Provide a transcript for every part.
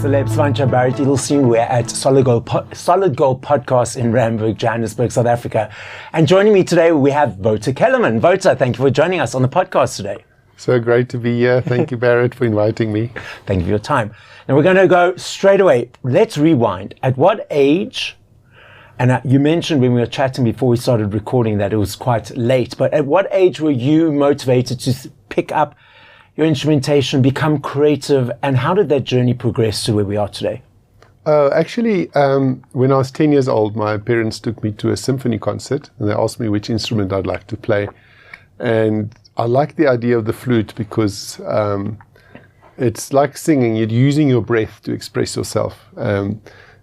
Celeb Savant, Barrett Edelstein. We're at Solid Gold Podcast in Randburg, Johannesburg, South Africa. And joining me today, we have Wouter Kellerman. Wouter, thank you for joining us on the podcast today. So great to be here. Thank you, Barrett, for inviting me. Thank you for your time. Now we're going to go straight away. Let's rewind. At what age, and you mentioned when we were chatting before we started recording that it was quite late, but at what age were you motivated to pick up your instrumentation, become creative, and how did that journey progress to where we are today? Actually, when I was 10 years old, my parents took me to a symphony concert and they asked me which instrument I'd like to play. And I liked the idea of the flute because it's like singing. You're using your breath to express yourself.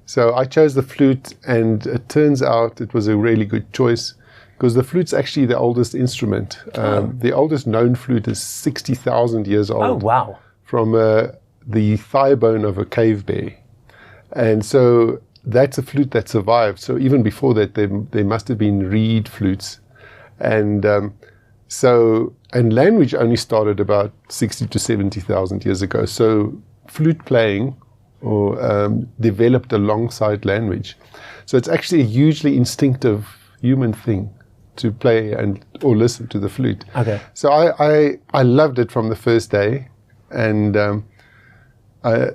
So I chose the flute, and it turns out it was a really good choice because the flute's actually the oldest instrument. The oldest known flute is 60,000 years old. Oh, wow. From the thigh bone of a cave bear. And so that's a flute that survived. So even before that, there must have been reed flutes. And and language only started about 60 to 70,000 years ago. So flute playing developed alongside language. So it's actually a hugely instinctive human thing to play or listen to the flute. Okay. So I loved it from the first day, and by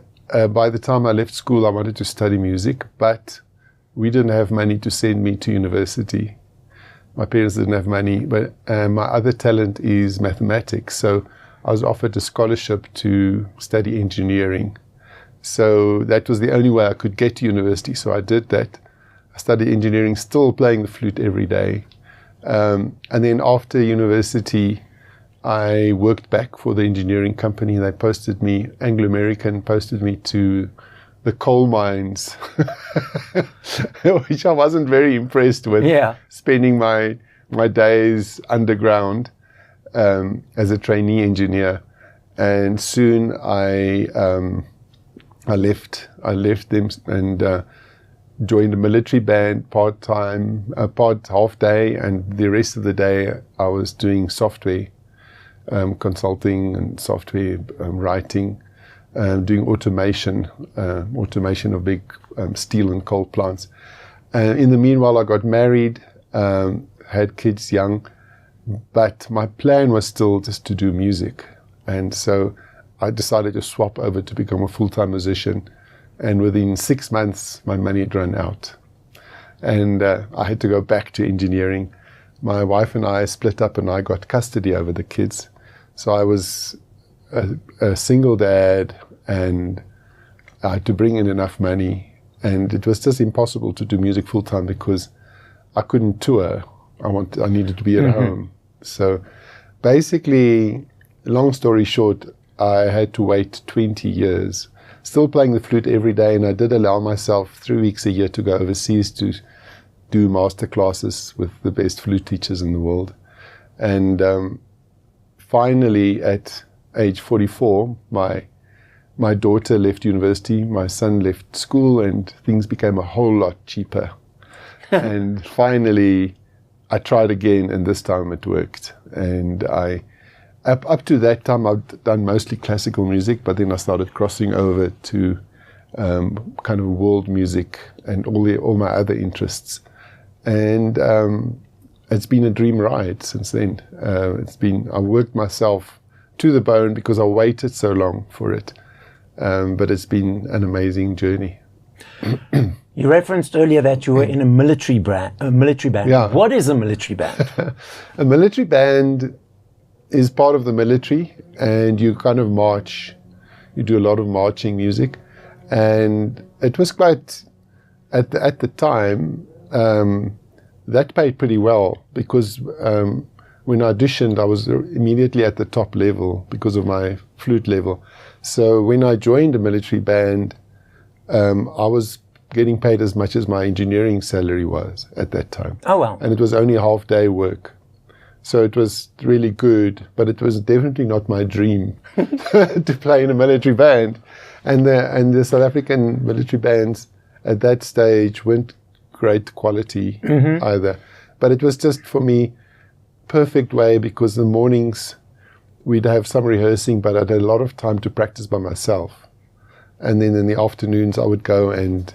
the time I left school, I wanted to study music, but we didn't have money to send me to university. My parents didn't have money, but my other talent is mathematics, so I was offered a scholarship to study engineering. So that was the only way I could get to university, so I did that. I studied engineering, still playing the flute every day. And then after university, I worked back for the engineering company. They posted me, Anglo American posted me to the coal mines, which I wasn't very impressed with. Yeah. Spending my days underground as a trainee engineer. And soon I left them and joined a military band part-time, half day, and the rest of the day I was doing software consulting and software writing, doing automation of big steel and coal plants. In the meanwhile, I got married, had kids young, but my plan was still just to do music. And so I decided to swap over to become a full-time musician. And within 6 months, my money had run out. And I had to go back to engineering. My wife and I split up and I got custody over the kids. So I was a single dad and I had to bring in enough money. And it was just impossible to do music full-time because I couldn't tour. I needed to be at home. So basically, long story short, I had to wait 20 years. Still playing the flute every day, and I did allow myself 3 weeks a year to go overseas to do master classes with the best flute teachers in the world. And finally, at age 44, my daughter left university, my son left school, and things became a whole lot cheaper. And finally, I tried again, and this time it worked. And Up to that time, I've done mostly classical music, but then I started crossing over to kind of world music and all my other interests. And it's been a dream ride since then. I worked myself to the bone because I waited so long for it. But it's been an amazing journey. You referenced earlier that you were in a military band. Yeah. What is a military band? A military band is part of the military, and you kind of march. You do a lot of marching music, and it was quite at the time that paid pretty well because when I auditioned, I was immediately at the top level because of my flute level. So when I joined a military band, I was getting paid as much as my engineering salary was at that time. Oh wow! And it was only half-day work. So it was really good, but it was definitely not my dream to play in a military band. And the South African military bands at that stage weren't great quality either. But it was just, for me, perfect way because the mornings we'd have some rehearsing, but I had a lot of time to practice by myself. And then in the afternoons, I would go and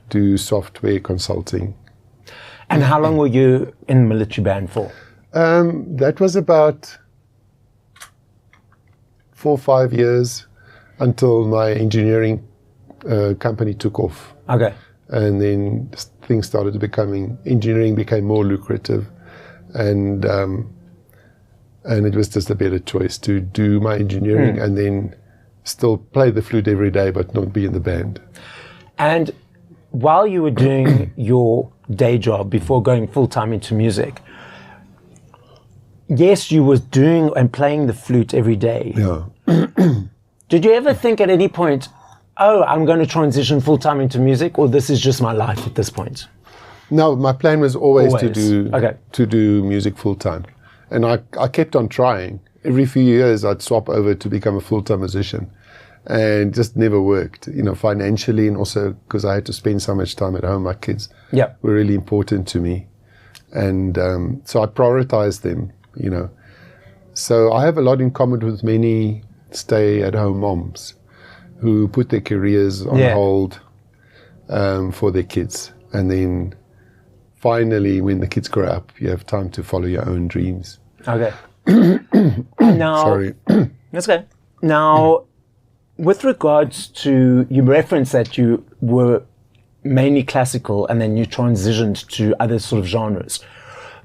do software consulting. And how long were you in the military band for? That was about 4 or 5 years until my engineering company took off. Okay. And then things started engineering became more lucrative. And it was just a better choice to do my engineering and then still play the flute every day, but not be in the band. And while you were doing your day job before going full-time into music, yes, you were doing and playing the flute every day. Yeah. Did you ever think at any point, oh, I'm going to transition full-time into music, or this is just my life at this point? No, my plan was always. to do music full-time. And I kept on trying. Every few years, I'd swap over to become a full-time musician. And just never worked, financially, and also because I had to spend so much time at home. My kids were really important to me. And so I prioritized them, So I have a lot in common with many stay-at-home moms who put their careers on hold for their kids. And then finally, when the kids grow up, you have time to follow your own dreams. Okay. Now, sorry. That's okay. Now, with regards to, you referenced that you were mainly classical and then you transitioned to other sort of genres.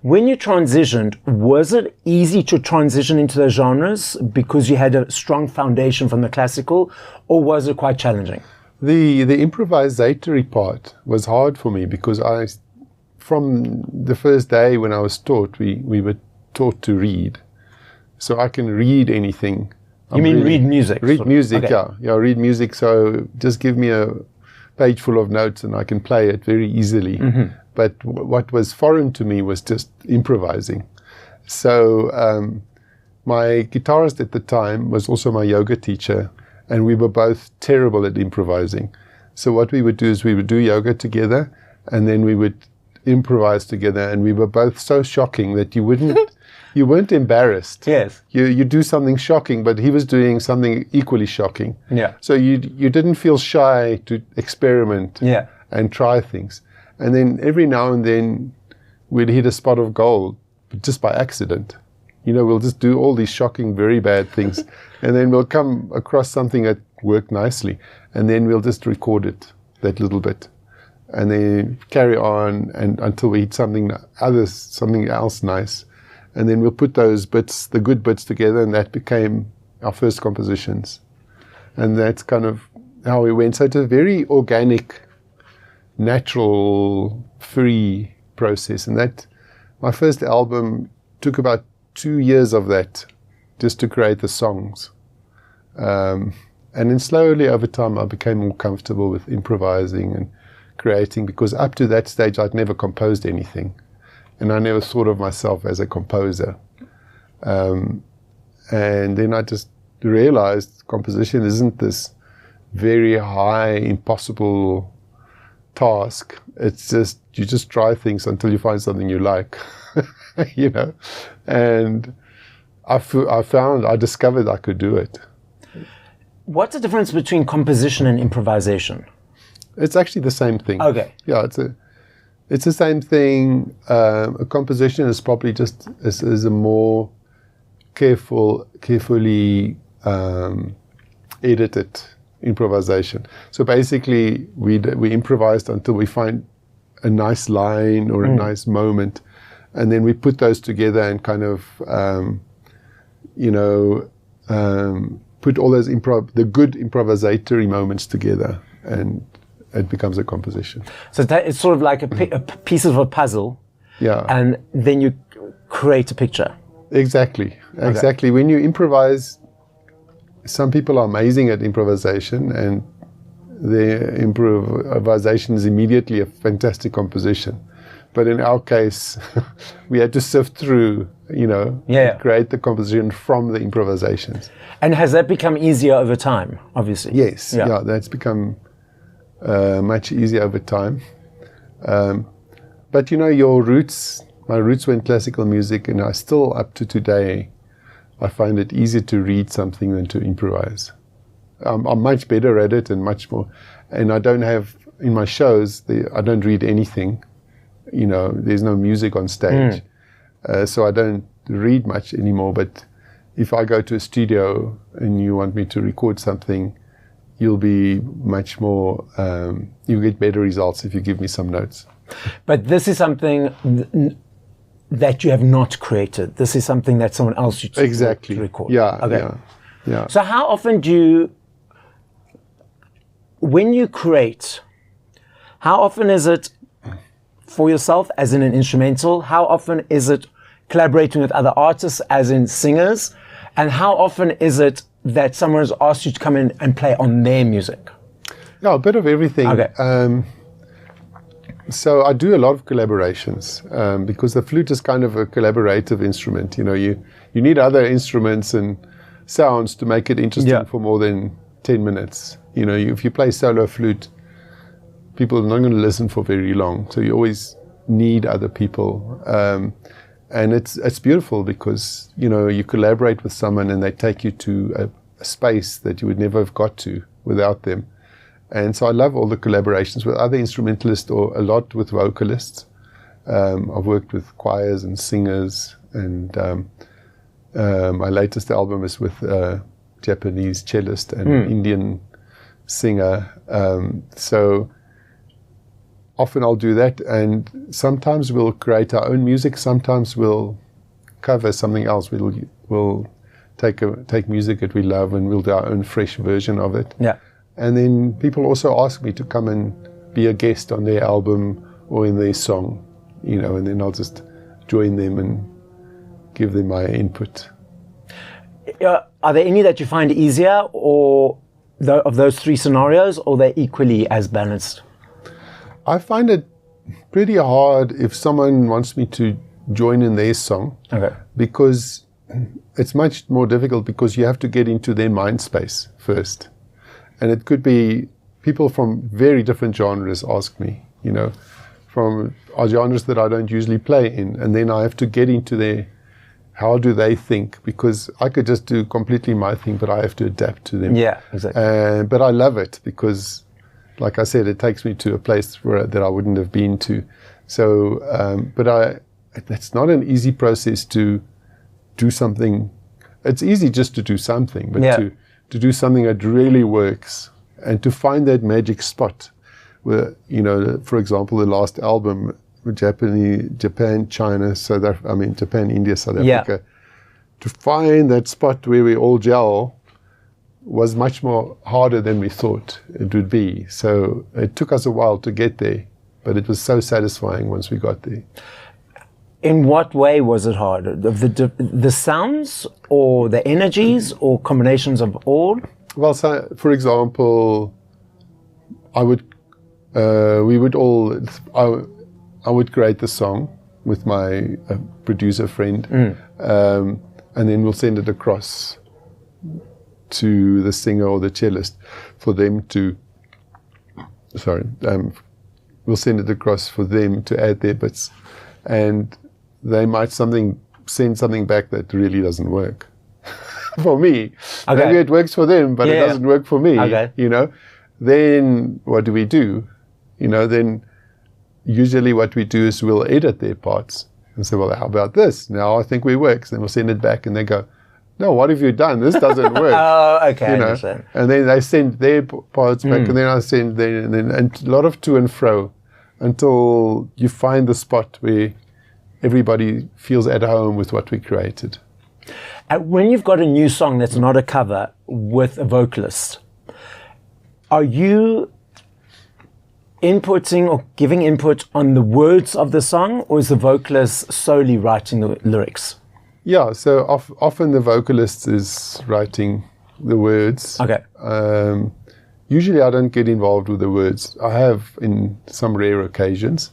When you transitioned, was it easy to transition into those genres because you had a strong foundation from the classical, or was it quite challenging? The improvisatory part was hard for me because from the first day when I was taught, we were taught to read. So I can read anything. Read music? Read music, okay. Yeah, read music. So just give me a page full of notes and I can play it very easily. Mm-hmm. But what was foreign to me was just improvising. So my guitarist at the time was also my yoga teacher, and we were both terrible at improvising. So what we would do is we would do yoga together, and then we would improvise together, and we were both so shocking that you weren't embarrassed. Yes. You do something shocking, but he was doing something equally shocking. Yeah. So you didn't feel shy to experiment and try things. And then every now and then we'd hit a spot of gold, but just by accident. We'll just do all these shocking, very bad things, and then we'll come across something that worked nicely, and then we'll just record it, that little bit, and then carry on and until we hit something else nice. And then we'll put those bits, the good bits, together, and that became our first compositions. And that's kind of how we went. So it's a very organic, natural, free process. And that, my first album took about 2 years of that just to create the songs. And then slowly over time, I became more comfortable with improvising and creating, because up to that stage, I'd never composed anything. And I never thought of myself as a composer. And then I just realized composition isn't this very high, impossible task. It's just, you just try things until you find something you like, And I discovered I could do it. What's the difference between composition and improvisation? It's actually the same thing. Okay. Yeah, it's the same thing. A composition is probably just is a more carefully edited improvisation. So basically, we improvised until we find a nice line or a nice moment, and then we put those together and kind of, put all those the good improvisatory moments together, and it becomes a composition. So it's sort of like a piece of a puzzle. Yeah. And then you create a picture. Exactly. Okay. When you improvise, some people are amazing at improvisation, and their improvisation is immediately a fantastic composition. But in our case, we had to sift through, create the composition from the improvisations. And has that become easier over time, obviously? Yes. Yeah, that's become much easier over time. But your roots, my roots were in classical music, and I still, up to today, I find it easier to read something than to improvise. I'm much better at it and much more. And I don't have, in my shows, I don't read anything. You know, there's no music on stage. So I don't read much anymore. But if I go to a studio and you want me to record something, you'll be much more, you'll get better results if you give me some notes. But this is something that you have not created. This is something that someone else should exactly record. Yeah. Okay. Yeah. So how often do you, when you create, how often is it for yourself as in an instrumental? How often is it collaborating with other artists as in singers? And how often is it that someone has asked you to come in and play on their music? Yeah, a bit of everything. Okay. So I do a lot of collaborations because the flute is kind of a collaborative instrument. You know, you need other instruments and sounds to make it interesting for more than 10 minutes. You know, if you play solo flute, people are not going to listen for very long. So you always need other people. And it's beautiful because, you know, you collaborate with someone and they take you to a space that you would never have got to without them. And so I love all the collaborations with other instrumentalists or a lot with vocalists. I've worked with choirs and singers, and my latest album is with a Japanese cellist and Indian singer. So often I'll do that, and sometimes we'll create our own music, sometimes we'll cover something else. We'll take music that we love and we'll do our own fresh version of it. Yeah. And then people also ask me to come and be a guest on their album or in their song, you know, and then I'll just join them and give them my input. Are there any that you find easier or of those three scenarios, or they're equally as balanced? I find it pretty hard if someone wants me to join in their song, because it's much more difficult because you have to get into their mind space first. And it could be people from very different genres ask me, you know, from genres that I don't usually play in. And then I have to get into how do they think? Because I could just do completely my thing, but I have to adapt to them. Yeah, exactly. But I love it because, like I said, it takes me to a place that I wouldn't have been to. So, it's not an easy process to do something. It's easy just to do something, but to do something that really works and to find that magic spot where, you know, for example, the last album, Japan, China, Japan, India, South Africa, to find that spot where we all gel was much more harder than we thought it would be. So it took us a while to get there, but it was so satisfying once we got there. In what way was it hard? The sounds or the energies or combinations of all? Well, so, for example, I would create the song with my producer friend, and then we'll send it across to the singer or the cellist for them to, we'll send it across for them to add their bits. And they might send something back that really doesn't work for me. Maybe it works for them, but it doesn't work for me. You know, then what do we do? You know, then usually what we do is we'll edit their parts and say, well, how about this? Now I think we work. So then we'll send it back and they go, no, what have you done? This doesn't work. I understand. And then they send their parts back and then I send and a lot of to and fro until you find the spot where everybody feels at home with what we created. When you've got a new song that's not a cover with a vocalist, are you inputting or giving input on the words of the song, or is the vocalist solely writing the lyrics? Yeah, so often the vocalist is writing the words. Usually I don't get involved with the words. I have in some rare occasions.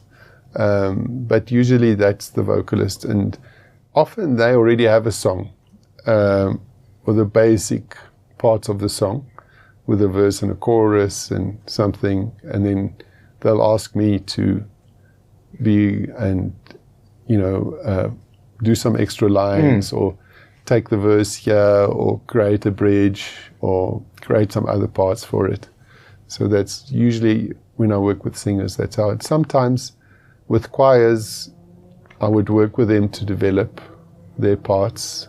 But usually that's the vocalist, and often they already have a song or the basic parts of the song with a verse and a chorus and something, and then they'll ask me to be and do some extra lines or take the verse here or create a bridge or create some other parts for it. So that's usually when I work with singers, that's how it. Sometimes with choirs, I would work with them to develop their parts.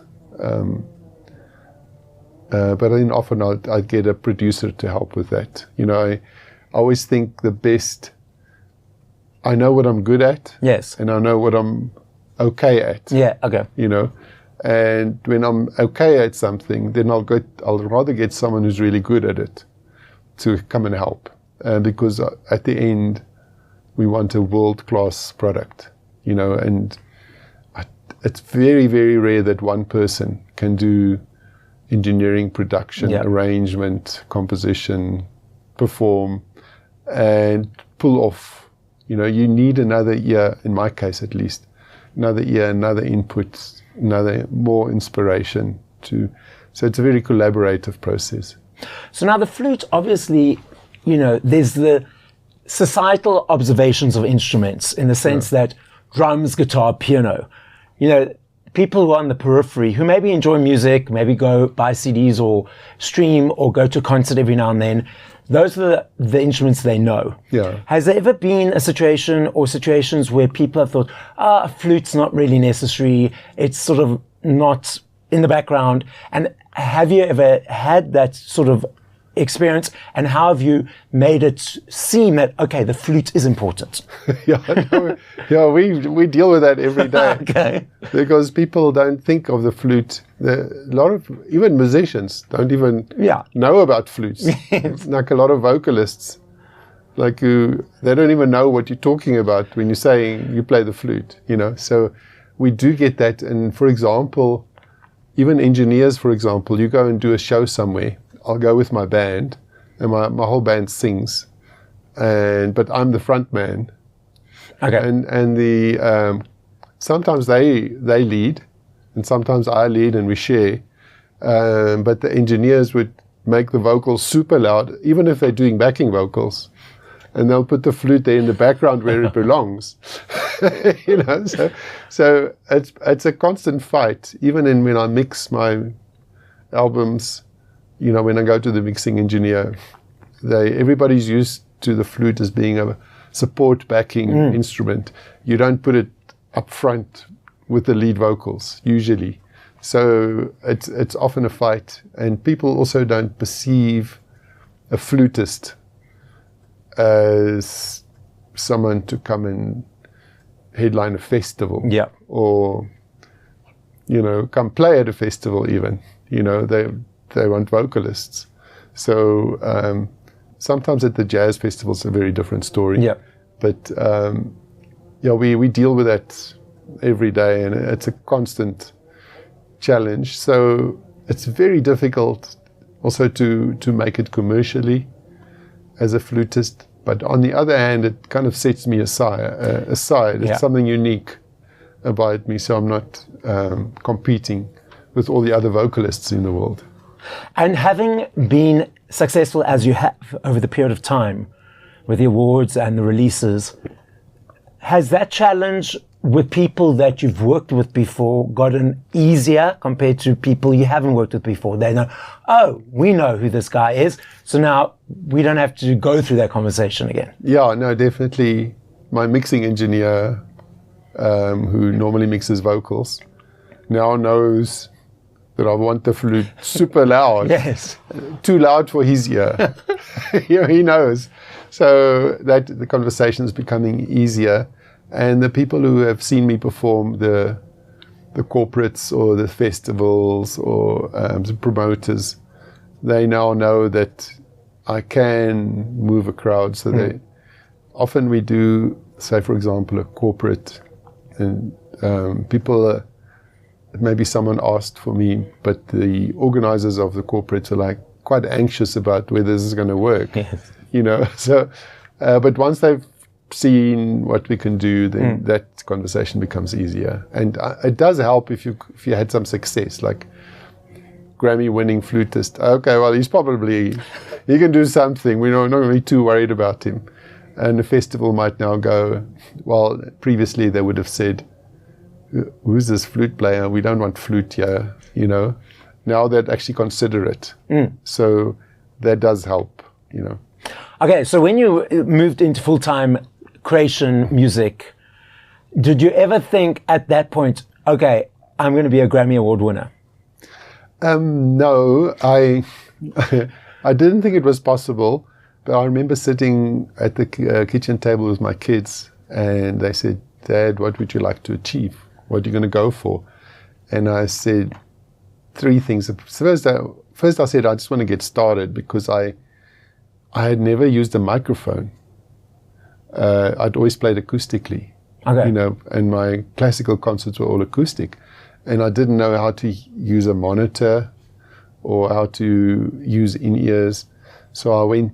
But then often I'd get a producer to help with that. I always think the best, I know what I'm good at. Yes. And I know what I'm okay at. Yeah, okay. And when I'm okay at something, then I'll rather get someone who's really good at it to come and help. Because at the end, we want a world-class product, and it's very, very rare that one person can do engineering, production, arrangement, composition, perform, and pull off. You need another ear, in my case at least, another ear, another input, more inspiration. So it's a very collaborative process. So now the flute, obviously, there's the societal observations of instruments in the sense that drums, guitar, piano, people who are on the periphery, who maybe enjoy music, maybe go buy CDs or stream or go to a concert every now and then, those are the instruments they know. Yeah. Has there ever been a situation or situations where people have thought, a flute's not really necessary, it's sort of not in the background? And have you ever had that sort of experience, and how have you made it seem that, okay, the flute is important? We deal with that every day. Okay. Because people don't think of the flute. A lot of, even musicians don't even know about flutes. Like a lot of vocalists, they don't even know what you're talking about when you're saying you play the flute, So we do get that. And for example, even engineers, for example, you go and do a show somewhere, I'll go with my band, and my whole band sings, but I'm the front man. Okay. And sometimes they lead, and sometimes I lead, and we share. But the engineers would make the vocals super loud, even if they're doing backing vocals, and they'll put the flute there in the background where it belongs. So it's a constant fight. Even when I mix my albums. When I go to the mixing engineer, everybody's used to the flute as being a support backing instrument. You don't put it up front with the lead vocals, usually. So it's often a fight. And people also don't perceive a flutist as someone to come and headline a festival. Yeah. Or, come play at a festival even. They want vocalists. So sometimes at the jazz festivals, it's a very different story. Yeah. But we deal with that every day, and it's a constant challenge. So it's very difficult also to make it commercially as a flutist. But on the other hand, it kind of sets me aside. It's something unique about me, so I'm not competing with all the other vocalists in the world. And having been successful as you have over the period of time with the awards and the releases, has that challenge with people that you've worked with before gotten easier compared to people you haven't worked with before? They know, we know who this guy is, so now we don't have to go through that conversation again. Yeah, no, definitely. My mixing engineer, who normally mixes vocals, now knows that I want the flute super loud. Yes. Too loud for his ear. He knows. So that the conversation is becoming easier. And the people who have seen me perform, the corporates or the festivals or the promoters, they now know that I can move a crowd. So often we do, say for example, a corporate, and people maybe someone asked for me, but the organizers of the corporates are quite anxious about whether this is going to work. Yes. So but once they've seen what we can do, then that conversation becomes easier. And it does help if you had some success, like Grammy-winning flutist. Okay, well, he can do something. We're not really too worried about him. And the festival might now go, well, previously they would have said, who's this flute player? We don't want flute here. you know, now that actually consider it. So that does help, you know. Okay, so when you moved into full-time creation music, did you ever think at that point, okay, I'm going to be a Grammy Award winner? No, I I didn't think it was possible, but I remember sitting at the kitchen table with my kids, and they said, "Dad, what would you like to achieve? What are you going to go for?" And I said 3 things. First I said, I just want to get started, because I had never used a microphone. I'd always played acoustically, you know, and my classical concerts were all acoustic. And I didn't know how to use a monitor or how to use in-ears. So I went,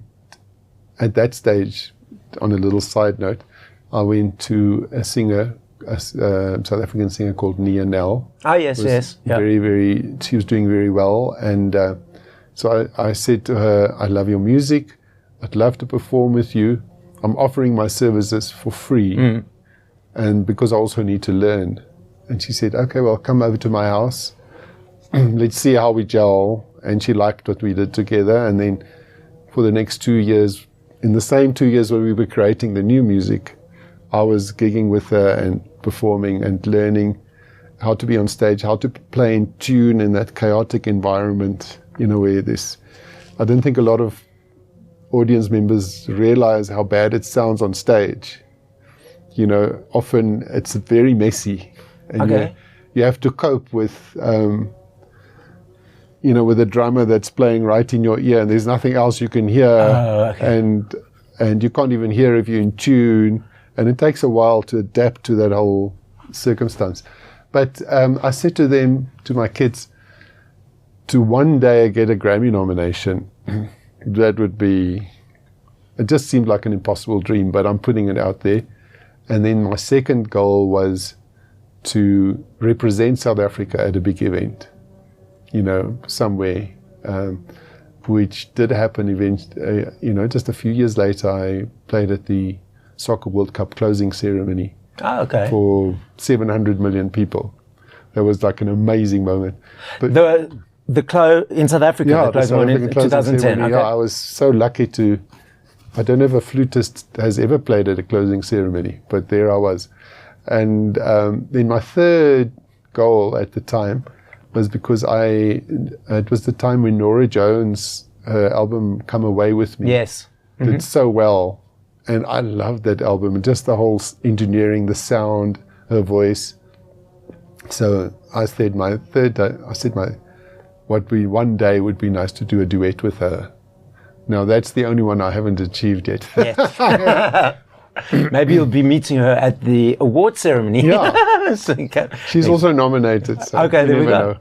at that stage, on a little side note, I went to a singer, a South African singer called Nia Nell. Oh, yes, yes. She was doing very well. And so I said to her, I love your music. I'd love to perform with you. I'm offering my services for free. And because I also need to learn. And she said, okay, well, come over to my house. Let's see how we gel. And she liked what we did together. And then for the next 2 years, in the same 2 years when we were creating the new music, I was gigging with her and performing and learning how to be on stage, how to play in tune in that chaotic environment, you know, where I don't think a lot of audience members realize how bad it sounds on stage. You know, often it's very messy. And you have to cope with, you know, with a drummer that's playing right in your ear and there's nothing else you can hear. And you can't even hear if you're in tune. And it takes a while to adapt to that whole circumstance. But I said to them, to my kids, to one day get a Grammy nomination, that would be, it just seemed like an impossible dream, but I'm putting it out there. And then my second goal was to represent South Africa at a big event, you know, somewhere, which did happen eventually. You know, just a few years later, I played at the Soccer World Cup closing ceremony for 700 million people. That was like an amazing moment. But in South Africa, the closing one in 2010. Yeah, I was so lucky to. I don't know if a flutist has ever played at a closing ceremony, but there I was. And then my third goal at the time was because it was the time when Norah Jones, her album Come Away With Me, did so well. And I loved that album, and just the whole engineering, the sound, her voice. So I said one day would be nice to do a duet with her. Now that's the only one I haven't achieved yet. Maybe you'll be meeting her at the award ceremony. Yeah. She's also nominated. So there we go.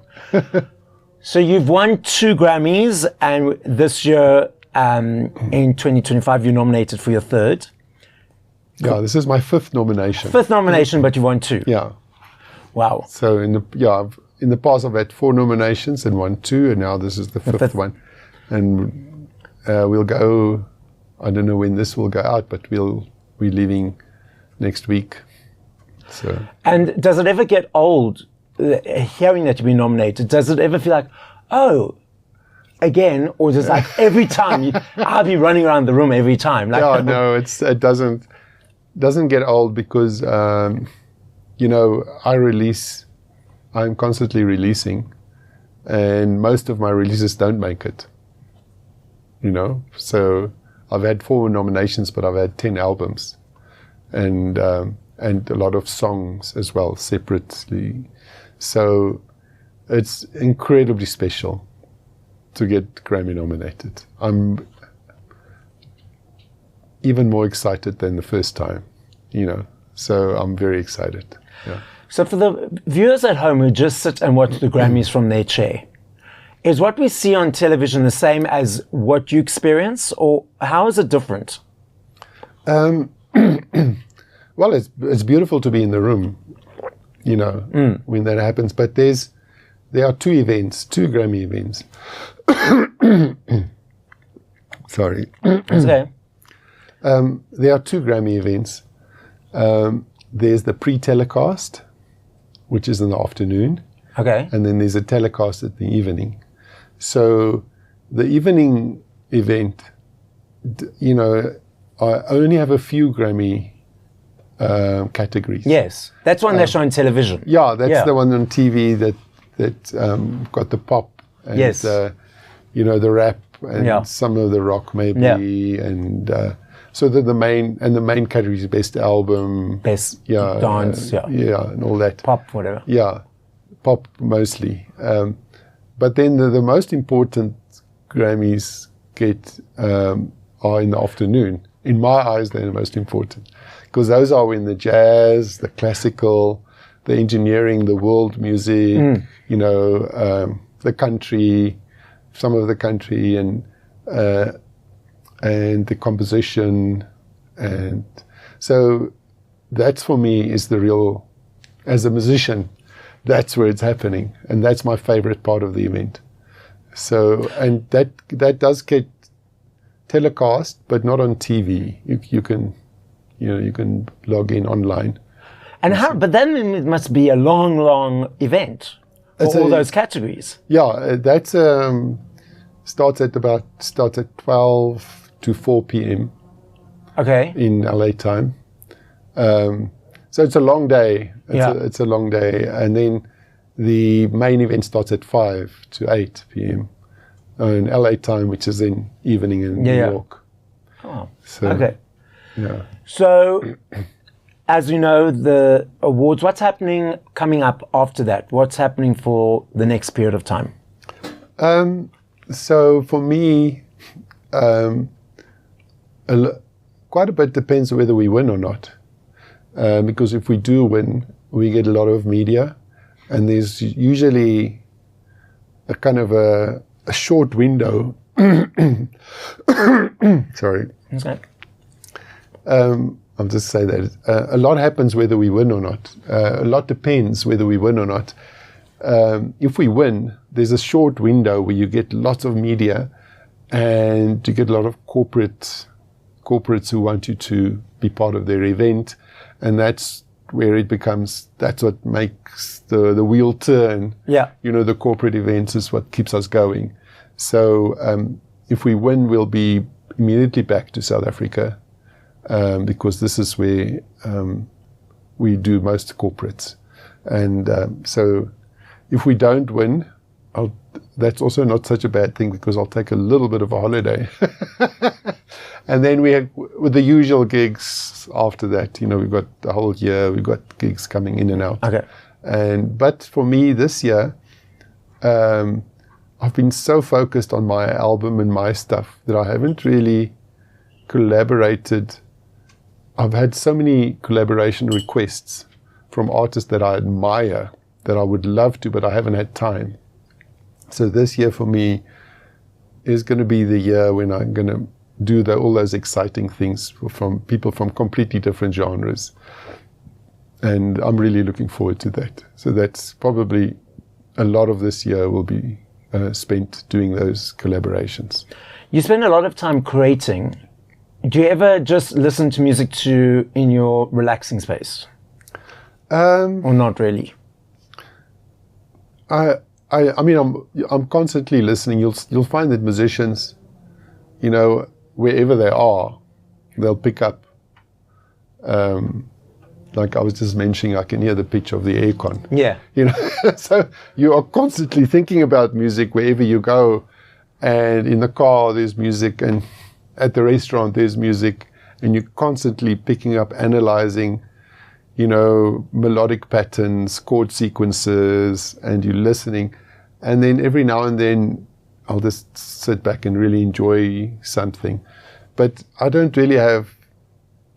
So you've won 2 Grammys, and this year, in 2025, you're nominated for your 3rd. Yeah, this is my 5th nomination. 5th nomination, but you won 2. Yeah. Wow. So in the past I've had 4 nominations and won 2, and now this is the 5th one. And we'll go, I don't know when this will go out, but we're leaving next week. So. And does it ever get old, hearing that you've been nominated? Does it ever feel like, oh, again, or just like every time I'll be running around the room every time? Like, no, it doesn't get old because you know, I'm constantly releasing, and most of my releases don't make it. You know, so I've had 4 nominations, but I've had 10 albums, and a lot of songs as well separately. So it's incredibly special to get Grammy nominated. I'm even more excited than the first time, you know. So I'm very excited. Yeah. So for the viewers at home who just sit and watch the Grammys from their chair, is what we see on television the same as what you experience, or how is it different? Well, it's beautiful to be in the room, you know, when that happens. But there are 2 Grammy events. Sorry. That's okay. There are 2 Grammy events. There's the pre-telecast, which is in the afternoon, Okay. and then there's a telecast at the evening. So the evening event, I only have a few Grammy categories. Yes, that's one they show on television. Yeah, that's the one on TV that got the pop and Yes. The rap and some of the rock maybe, and so that the main category is best album, Best dance, and all that. Pop, whatever. Yeah, pop mostly. But then the most important Grammys are in the afternoon. In my eyes, they're the most important because those are when the jazz, the classical, the engineering, the world music, the country, some of the country, and the composition, and so that's for me is the real, as a musician, that's where it's happening, and that's my favorite part of the event. So, and that does get telecast, but not on TV. You can log in online. And but then it must be a long event for all those categories. Yeah, that's starts at 12 to 4 p.m. Okay. in LA time. So it's a long day. It's a long day, and then the main event starts at 5 to 8 p.m. in LA time, which is in evening in New York. Oh, so, okay. Yeah. So, as you know, the awards, what's happening coming up after that? What's happening for the next period of time? So for me, quite a bit depends whether we win or not. Because if we do win, we get a lot of media, and there's usually a kind of a short window. Sorry. Okay. I'll just say that a lot happens whether we win or not. A lot depends whether we win or not. If we win, there's a short window where you get lots of media, and you get a lot of corporates who want you to be part of their event, and that's where it becomes. That's what makes the wheel turn. Yeah. The corporate events is what keeps us going. So if we win, we'll be immediately back to South Africa. Because this is where we do most corporates. And so if we don't win, that's also not such a bad thing because I'll take a little bit of a holiday. And then we have with the usual gigs after that. We've got the whole year, we've got gigs coming in and out. Okay. But for me this year, I've been so focused on my album and my stuff that I haven't really collaborated. I've had so many collaboration requests from artists that I admire, that I would love to, but I haven't had time. So this year for me is going to be the year when I'm going to do all those exciting things from people from completely different genres. And I'm really looking forward to that. So that's probably a lot of this year will be spent doing those collaborations. You spend a lot of time creating. Do you ever just listen to music in your relaxing space? Or not really? I mean, I'm constantly listening. You'll find that musicians, wherever they are, they'll pick up. Like I was just mentioning, I can hear the pitch of the aircon. Yeah. So you are constantly thinking about music wherever you go, and in the car there's music, and at the restaurant there's music, and you're constantly picking up, analyzing, melodic patterns, chord sequences, and you're listening. And then every now and then I'll just sit back and really enjoy something. But I don't really have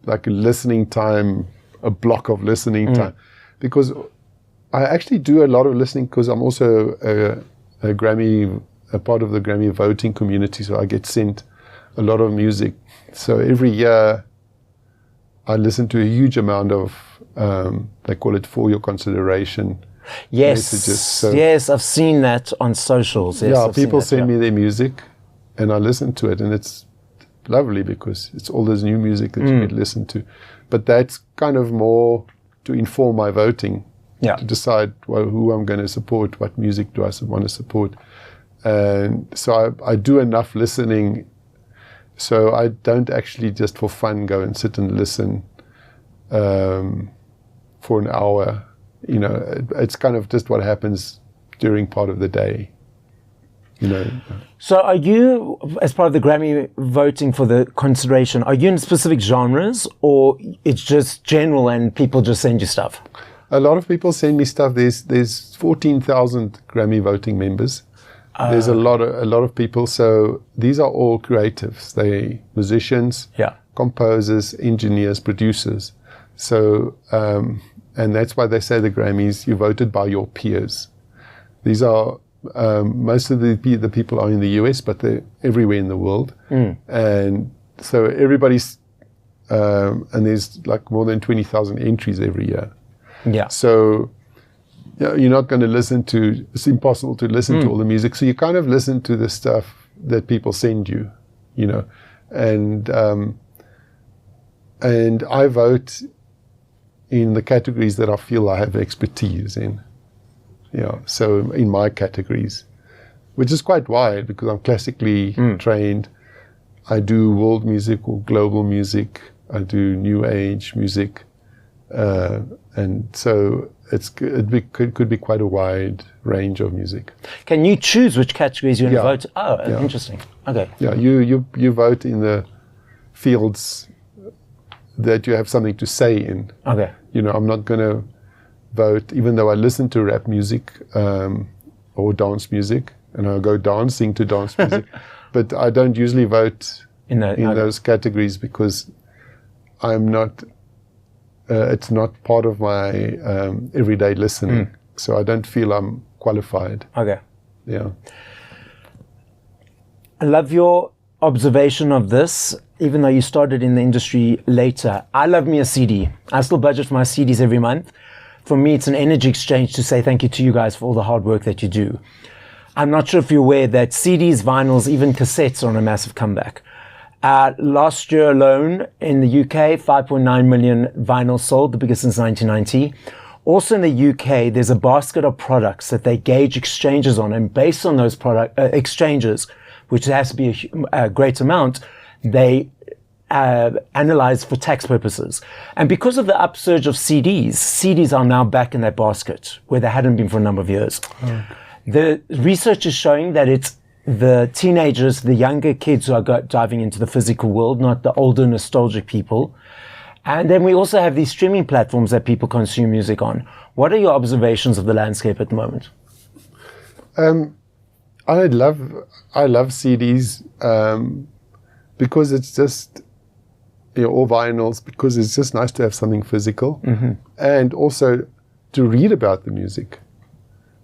like a listening time, a block of listening time, because I actually do a lot of listening because I'm also a part of the Grammy voting community, so I get sent a lot of music. So every year I listen to a huge amount of, they call it for your consideration messages. So, yes, I've seen that on socials. Yes, yeah, people send me their music and I listen to it, and it's lovely because it's all this new music that you could listen to. But that's kind of more to inform my voting to decide who I'm going to support, what music do I want to support. And so I do enough listening, so I don't actually just for fun go and sit and listen for an hour. You know, it's kind of just what happens during part of the day. You know. So are you, as part of the Grammy voting for the consideration, are you in specific genres, or it's just general and people just send you stuff? A lot of people send me stuff. There's 14,000 Grammy voting members. There's a lot of people. So these are all creatives. They musicians, composers, engineers, producers. So and that's why they say the Grammys, you voted by your peers. These are most of the people are in the US, but they're everywhere in the world. And so everybody's and there's like more than 20,000 entries every year. Yeah. So you're not going to listen to, it's impossible to listen to all the music. So you kind of listen to the stuff that people send you, you know. And I vote in the categories that I feel I have expertise in. Yeah, so in my categories, which is quite wide because I'm classically trained. I do world music or global music. I do new age music. And so could be quite a wide range of music. Can you choose which categories you're going to vote? Oh, interesting. Okay. Yeah, you vote in the fields that you have something to say in. Okay. You know, I'm not going to vote, even though I listen to rap music or dance music, and I'll go dancing to dance music, but I don't usually vote in those categories because I'm not. It's not part of my everyday listening, so I don't feel I'm qualified. Okay. Yeah. I love your observation of this, even though you started in the industry later. I love me a CD. I still budget for my CDs every month. For me, it's an energy exchange to say thank you to you guys for all the hard work that you do. I'm not sure if you're aware that CDs, vinyls, even cassettes are on a massive comeback. Last year alone in the UK, 5.9 million vinyls sold, the biggest since 1990. Also in the UK, there's a basket of products that they gauge exchanges on, and based on those product exchanges, which has to be a great amount, they analyze for tax purposes. And because of the upsurge of CDs are now back in that basket where they hadn't been for a number of years. The research is showing that it's the teenagers, the younger kids who are diving into the physical world, not the older nostalgic people. And then we also have these streaming platforms that people consume music on. What are your observations of the landscape at the moment? I love CDs because it's just, or vinyls, because it's just nice to have something physical, and also to read about the music.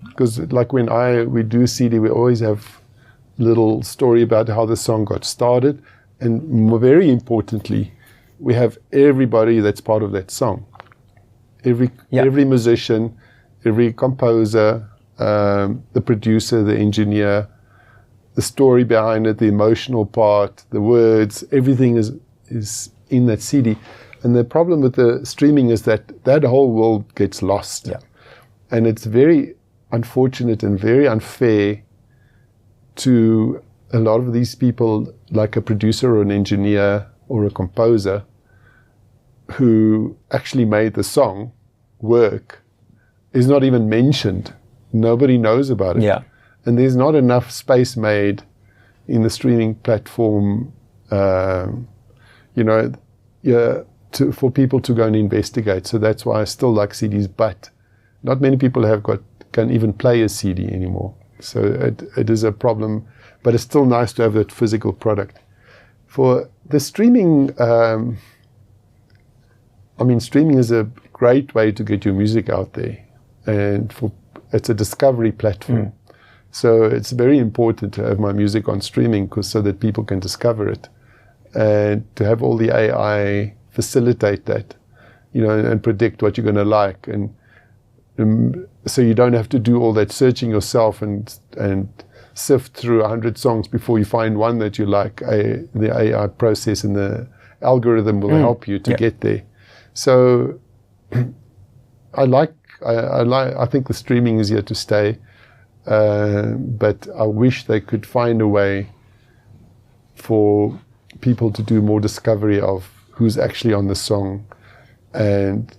Because like when we do CD, we always have little story about how the song got started, and very importantly, we have everybody that's part of that song. Every musician, every composer, the producer, the engineer, the story behind it, the emotional part, the words, everything is in that CD. And the problem with the streaming is that whole world gets lost. Yeah. And it's very unfortunate and very unfair to a lot of these people, like a producer or an engineer or a composer who actually made the song work, is not even mentioned. Nobody knows about it. Yeah. And there's not enough space made in the streaming platform, for people to go and investigate. So that's why I still like CDs, but not many people can even play a CD anymore. So it is a problem, but it's still nice to have that physical product. For the streaming, streaming is a great way to get your music out there, and it's a discovery platform. So it's very important to have my music on streaming so that people can discover it, and to have all the AI facilitate that, and predict what you're going to like, and so you don't have to do all that searching yourself and sift through 100 songs before you find one that you like. The AI process and the algorithm will help you to get there. So I I think the streaming is here to stay, but I wish they could find a way for people to do more discovery of who's actually on the song, and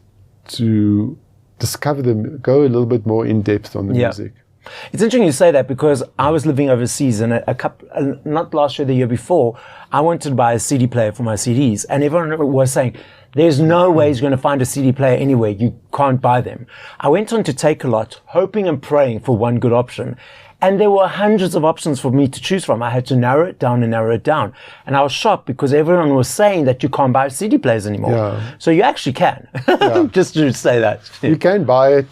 to discover them, go a little bit more in depth on the music. It's interesting you say that, because I was living overseas, and not last year, the year before, I wanted to buy a CD player for my CDs, and everyone was saying, there's no way you're going to find a CD player anywhere. You can't buy them. I went on to Take-A-Lot, hoping and praying for one good option. And there were hundreds of options for me to choose from. I had to narrow it down and narrow it down. And I was shocked, because everyone was saying that you can't buy CD players anymore. Yeah. So you actually can. Just to say that. You can buy it.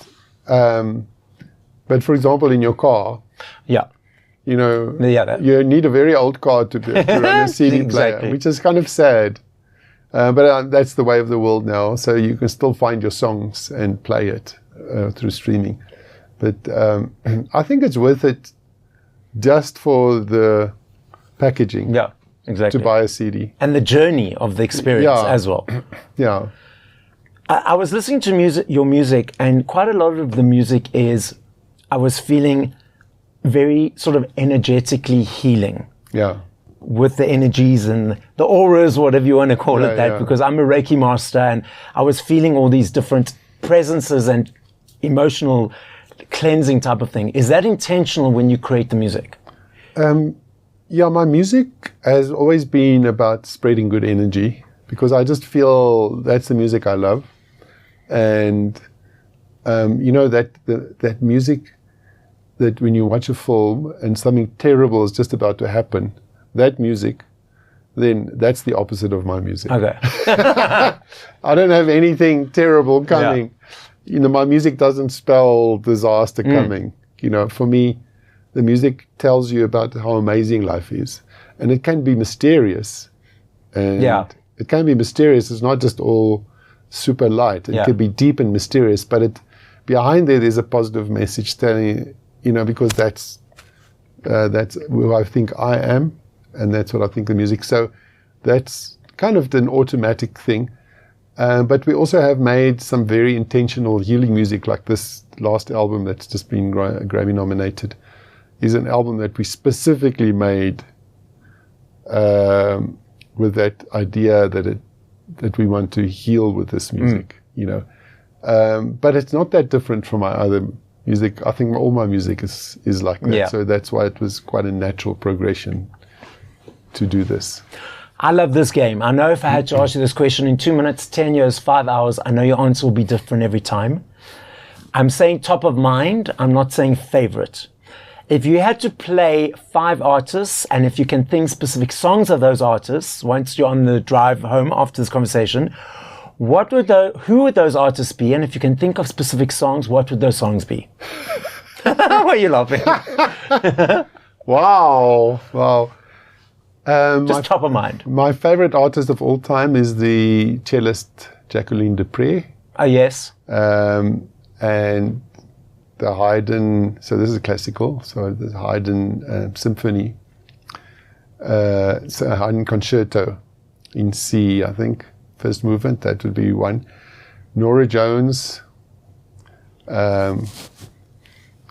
But for example, in your car, you know, you need a very old car to run a CD player, which is kind of sad. But that's the way of the world now. So you can still find your songs and play it through streaming. But I think it's worth it just for the packaging. Yeah, exactly. To buy a CD. And the journey of the experience as well. Yeah. I was listening to your music, and quite a lot of the music is, I was feeling very sort of energetically healing. Yeah. With the energies and the auras, whatever you want to call it, because I'm a Reiki master, and I was feeling all these different presences and emotional cleansing type of thing. Is that intentional when you create the music? Yeah, my music has always been about spreading good energy, because I just feel that's the music I love. And you know, that music that when you watch a film and something terrible is just about to happen, that music, then that's the opposite of my music. Okay. I don't have anything terrible coming. You know, my music doesn't spell disaster coming. You know, for me, the music tells you about how amazing life is. And it can be mysterious. And it can be mysterious. It's not just all super light. It could be deep and mysterious, but behind there's a positive message telling, you know, because that's who I think I am, and that's what I think the music. So that's kind of an automatic thing. But we also have made some very intentional healing music, like this last album that's just been Grammy nominated, is an album that we specifically made with that idea that we want to heal with this music, you know. But it's not that different from my other music. I think all my music is like that. Yeah. So that's why it was quite a natural progression to do this. I love this game. I know if I had to ask you this question in 2 minutes, 10 years, 5 hours, I know your answer will be different every time. I'm saying top of mind. I'm not saying favorite. If you had to play 5 artists, and if you can think specific songs of those artists, once you're on the drive home after this conversation, who would those artists be? And if you can think of specific songs, what would those songs be? Why are you laughing? Wow. Just top of mind. My favorite artist of all time is the cellist Jacqueline Dupré. Oh, yes. And the Haydn, so this is classical, so the Haydn symphony, so Haydn concerto in C, I think, first movement, that would be one. Norah Jones, Come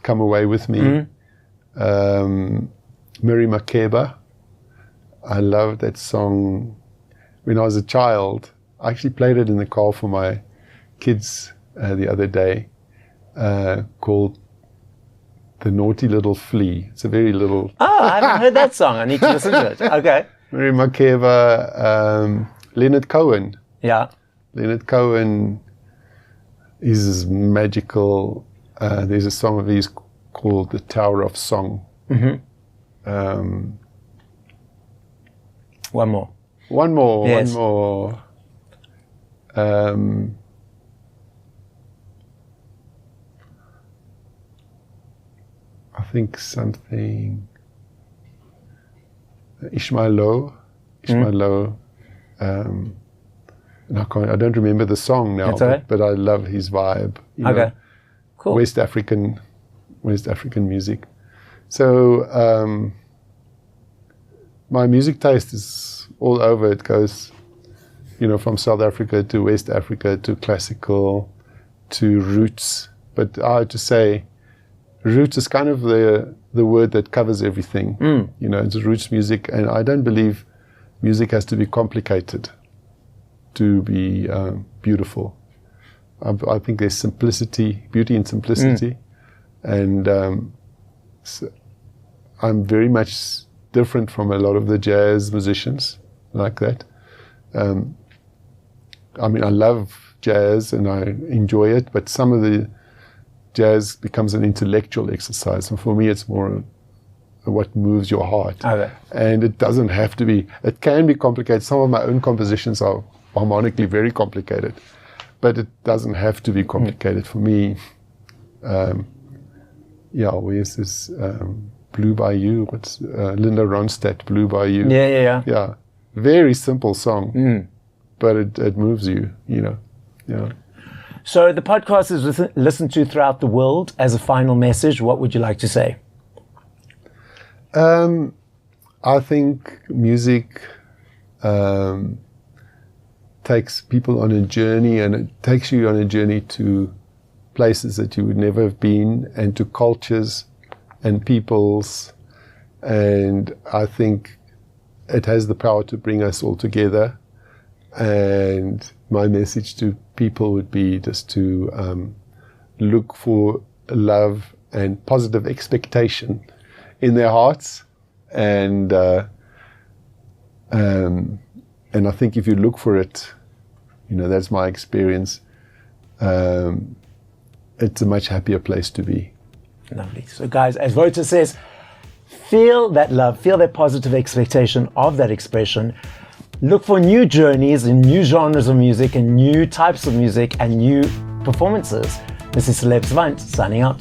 Away With Me. Mary Makeba, I loved that song when I was a child. I actually played it in the car for my kids the other day, called The Naughty Little Flea. It's a very little... Oh, I haven't heard that song. I need to listen to it. Okay. Mary Makeba, Leonard Cohen. Yeah. Leonard Cohen is magical. There's a song of his called The Tower of Song. One more. Yes. I think something Ishmael Lowe. And I don't remember the song now, but I love his vibe. You know, cool. West African music. So my music taste is all over. It goes, you know, from South Africa to West Africa to classical to roots But I have to say, roots is kind of the word that covers everything. You know, it's roots music, and I don't believe music has to be complicated to be beautiful. I think there's simplicity, beauty in simplicity, and so I'm very much different from a lot of the jazz musicians like that. I mean, I love jazz and I enjoy it, but some of the jazz becomes an intellectual exercise, and for me it's more what moves your heart. Okay. And it doesn't have to be, it can be complicated. Some of my own compositions are harmonically very complicated, but it doesn't have to be complicated. For me, where's this Blue Bayou? What's Linda Ronstadt, Blue Bayou? Yeah, very simple song, but it moves you, you know. Yeah. So the podcast is listened to throughout the world. As a final message, what would you like to say? I think music takes people on a journey, and it takes you on a journey to places that you would never have been, and to cultures and peoples. And I think it has the power to bring us all together. And my message to people would be just to look for love and positive expectation in their hearts. And I think if you look for it, you know, that's my experience, it's a much happier place to be. Lovely. So guys, as Wouter says, feel that love, feel that positive expectation of that expression. Look for new journeys and new genres of music and new types of music and new performances. This is Celeb Savant signing out.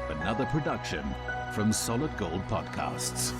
Another production from Solid Gold Podcasts.